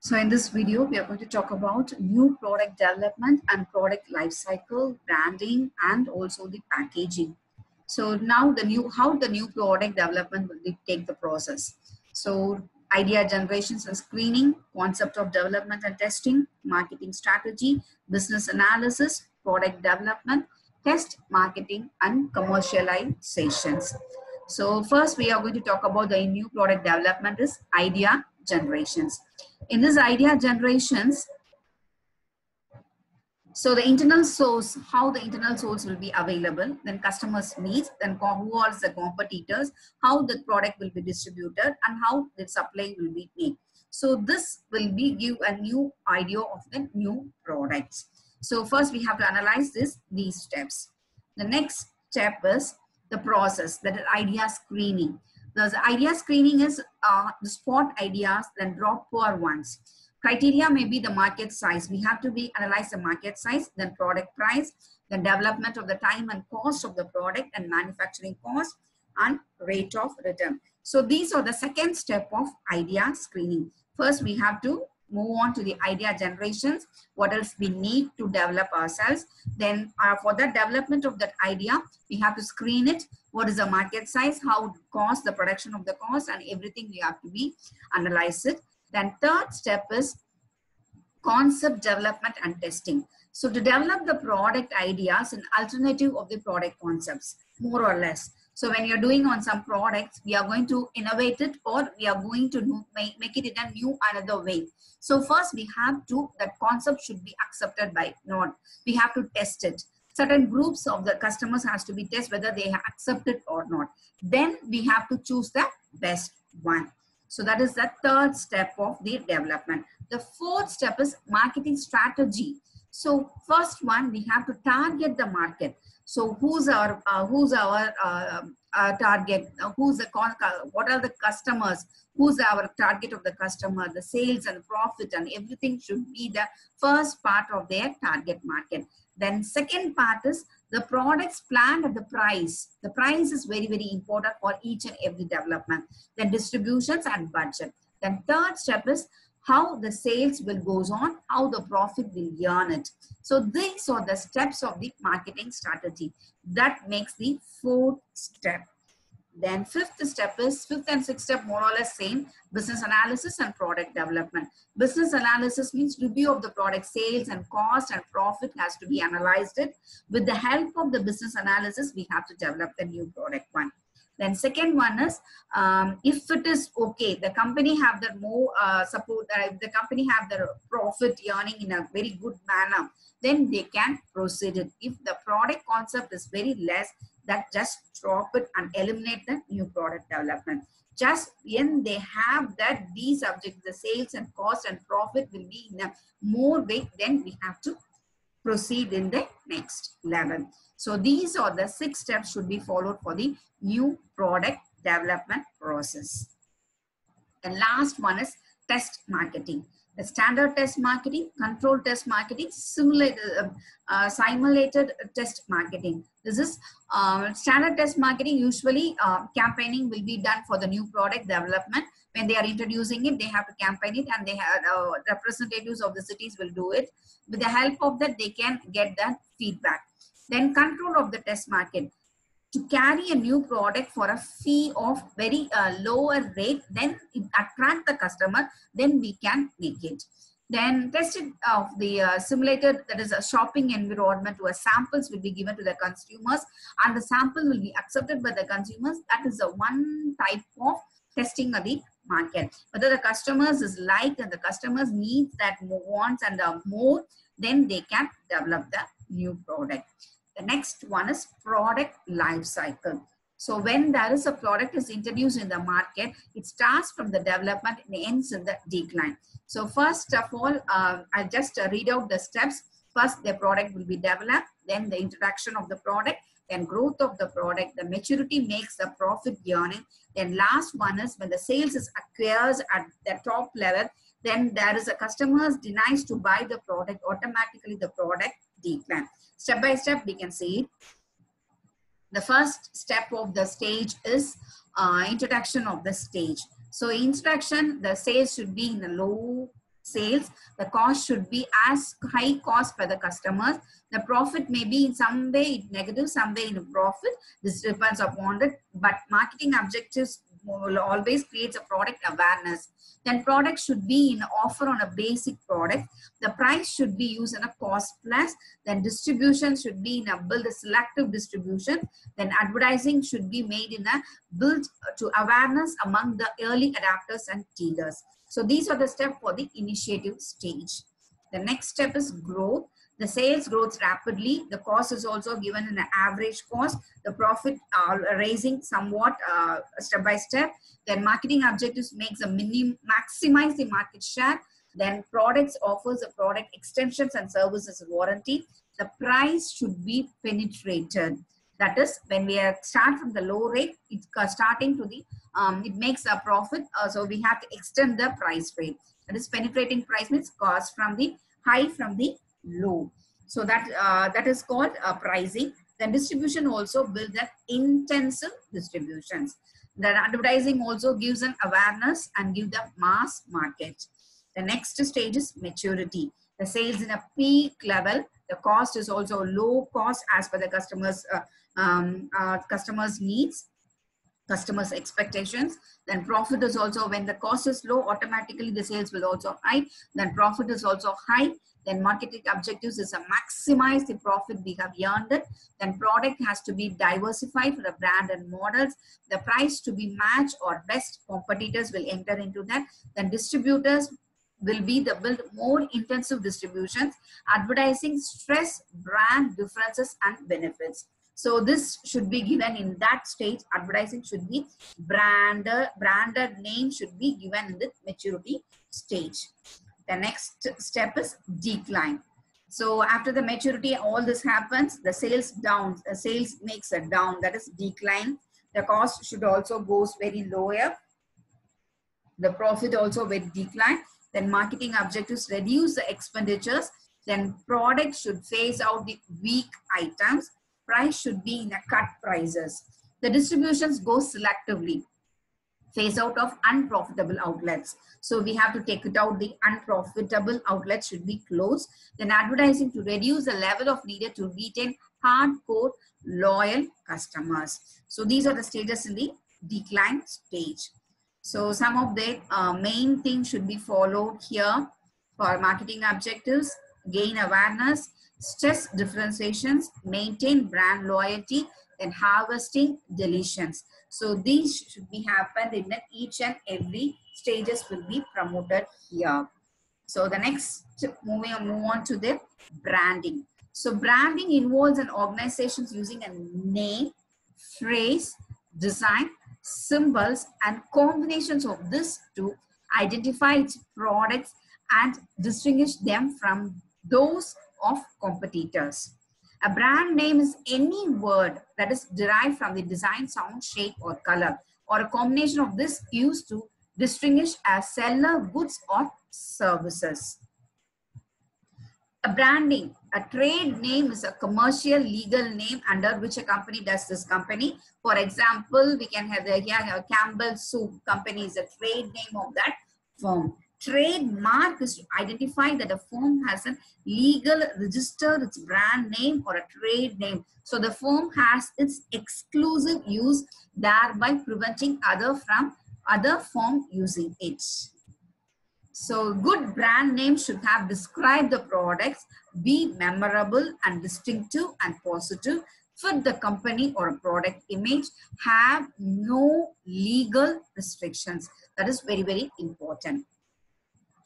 So in this video, we are going to talk about new product development and product lifecycle, branding, and also the packaging. So now how the new product development will take the process. So idea generations and screening, concept of development and testing, marketing strategy, business analysis, product development, test, marketing, and commercializations. So first we are going to talk about the new product development is idea generations. In this idea generations, so the internal source, how the internal source will be available, then customers needs, then who are the competitors, how the product will be distributed, and how the supply will be made. So this will be give a new idea of the new products. So first we have to analyze these steps. The next step is the process, that is idea screening. The idea screening is the spot ideas, then drop poor ones. Criteria may be the market size. We have to analyze the market size, then product price, then development of the time and cost of the product and manufacturing cost and rate of return. So these are the second step of idea screening. First, we have to move on to the idea generations. What else we need to develop ourselves. Then for the development of that idea, we have to screen it. What is the market size, how cost, the production of the cost, and everything we have to be analyze it. Then third step is concept development and testing. So to develop the product ideas, an alternative of the product concepts, more or less. So when you're doing on some products, we are going to innovate it or we are going to make it in a new another way. So first we have to, that concept should be accepted by not. We have to test it. Certain groups of the customers has to be tested whether they accept it or not. Then we have to choose the best one. So that is the third step of the development. The fourth step is marketing strategy. So first one, we have to target the market. So who's our target? What are the customers? Who's our target of the customer? The sales and profit and everything should be the first part of their target market. Then second part is the products planned at the price. The price is very, very important for each and every development. Then distributions and budget. Then third step is how the sales will goes on, how the profit will earn it. So these are the steps of the marketing strategy. That makes the fourth step. Then fifth and sixth step more or less same, business analysis and product development. Business analysis means review of the product sales and cost and profit has to be analyzed it. With the help of the business analysis, we have to develop the new product one. Then second one is, if it is okay, the company have the more support, the company have the profit earning in a very good manner, then they can proceed it. If the product concept is very less, that just drop it and eliminate the new product development. Just when they have that, these subjects, the sales and cost and profit will be in a more way, then we have to proceed in the next level. So these are the 6 steps should be followed for the new product development process. The last one is test marketing. The standard test marketing, control test marketing, simulated test marketing. This is standard test marketing. Usually campaigning will be done for the new product development. When they are introducing it, they have to campaign it and they have representatives of the cities will do it. With the help of that, they can get that feedback. Then control of the test market. To carry a new product for a fee of very lower rate, then it attract the customer, then we can make it. Then tested of the simulated, that is a shopping environment where samples will be given to the consumers and the sample will be accepted by the consumers. That is the one type of testing of the market. Whether the customers is liked and the customers needs that wants and more, then they can develop the new product. The next one is product life cycle. So when there is a product is introduced in the market, it starts from the development and ends in the decline. So first of all, I'll just read out the steps. First, the product will be developed, then the introduction of the product, then growth of the product, the maturity makes the profit earning. Then last one is when the sales is acquires at the top level, then there is a customer denies to buy the product, automatically the product decline. Step by step, we can see it. The first step of the stage is introduction of the stage. So introduction, the sales should be in a low sales, the cost should be as high cost by the customers. The profit may be in some way negative, some way in profit. This depends upon it. But marketing objectives will always creates a product awareness. Then product should be in offer on a basic product. The price should be used in a cost plus. Then distribution should be in a build a selective distribution. Then advertising should be made in a build to awareness among the early adapters and dealers. So these are the steps for the initiative stage. The next step is growth. The sales grows rapidly. The cost is also given in an average cost. The profit are raising somewhat step by step. Then marketing objectives makes a maximize the market share. Then products offers a product extensions and services warranty. The price should be penetrated. That is, when we start from the low rate, it's starting to the it makes a profit. So we have to extend the price rate. That is, penetrating price means cost from the high from the low. So that is called pricing. Then distribution also builds that intensive distributions. Then advertising also gives an awareness and give the mass market. The next stage is maturity. The sales in a peak level. The cost is also low cost as per the customers' needs, customers' expectations. Then profit is also, when the cost is low, automatically the sales will also high. Then profit is also high. Then marketing objectives is to maximize the profit we have earned it. Then product has to be diversified for the brand and models. The price to be matched or best competitors will enter into that. Then distributors will be the build more intensive distributions. Advertising stress brand differences and benefits. So this should be given in that stage. Advertising should be branded name should be given in the maturity stage. The next step is decline. So after the maturity, all this happens, the sales down, the sales makes a down, that is decline. The cost should also goes very lower. The profit also will decline. Then marketing objectives reduce the expenditures. Then product should phase out the weak items. Price should be in a cut prices. The distributions go selectively. Phase out of unprofitable outlets. So we have to take it out. The unprofitable outlets should be closed. Then advertising to reduce the level of needed to retain hardcore loyal customers. So these are the stages in the decline stage. So some of the main things should be followed here for marketing objectives: gain awareness, stress differentiations, maintain brand loyalty, and harvesting deletions. So these should be happened in each and every stages will be promoted here. So the next, move on to the branding. So branding involves an organization using a name, phrase, design, symbols, and combinations of this to identify its products and distinguish them from those of competitors. A brand name is any word that is derived from the design, sound, shape, or color, or a combination of this used to distinguish a seller, goods, or services. A branding, a trade name is a commercial legal name under which a company does this company. For example, we can have here Campbell Soup Company is a trade name of that firm. Trademark is to identify that a firm has a legal register, its brand name or a trade name. So the firm has its exclusive use, thereby preventing other firm using it. So good brand name should have described the products, be memorable and distinctive and positive, fit the company or product image, have no legal restrictions. That is very, very important.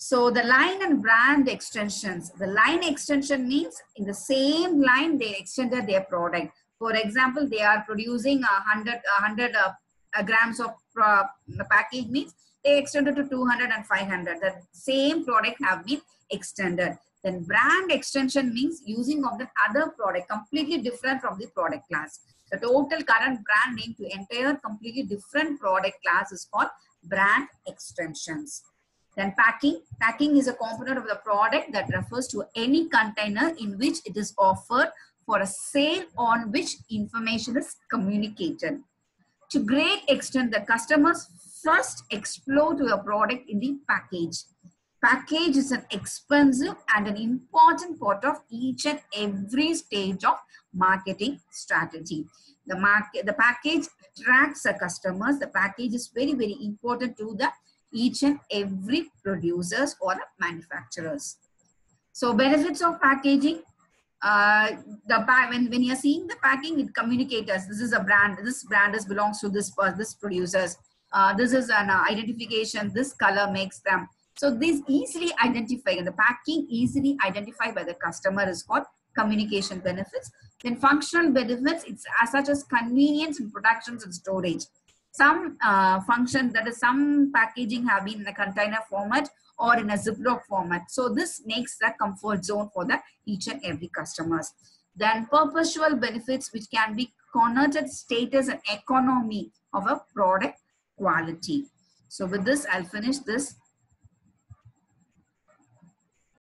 So the line and brand extensions. The line extension means in the same line they extended their product. For example, they are producing 100 grams of package means they extended to 200 and 500. The same product have been extended. Then brand extension means using of the other product completely different from the product class. The total current brand name to entire completely different product class is called brand extensions. Then packing. Packing is a component of the product that refers to any container in which it is offered for a sale on which information is communicated. To great extent, the customers first explore to a product in the package. Package is an expensive and an important part of each and every stage of marketing strategy. The package attracts the customers. The package is very, very important to the each and every producers or manufacturers. So benefits of packaging. When you're seeing the packing, it communicates this is a brand. This brand belongs to this producers. This is an identification. This color makes them. So this easily identified, and the packing easily identified by the customer is called communication benefits. Then functional benefits, it's as such as convenience in productions and storage. Some function, that is some packaging have been in a container format or in a Ziploc format. So this makes the comfort zone for the each and every customers. Then perpetual benefits, which can be connoted status and economy of a product quality. So with this, I'll finish this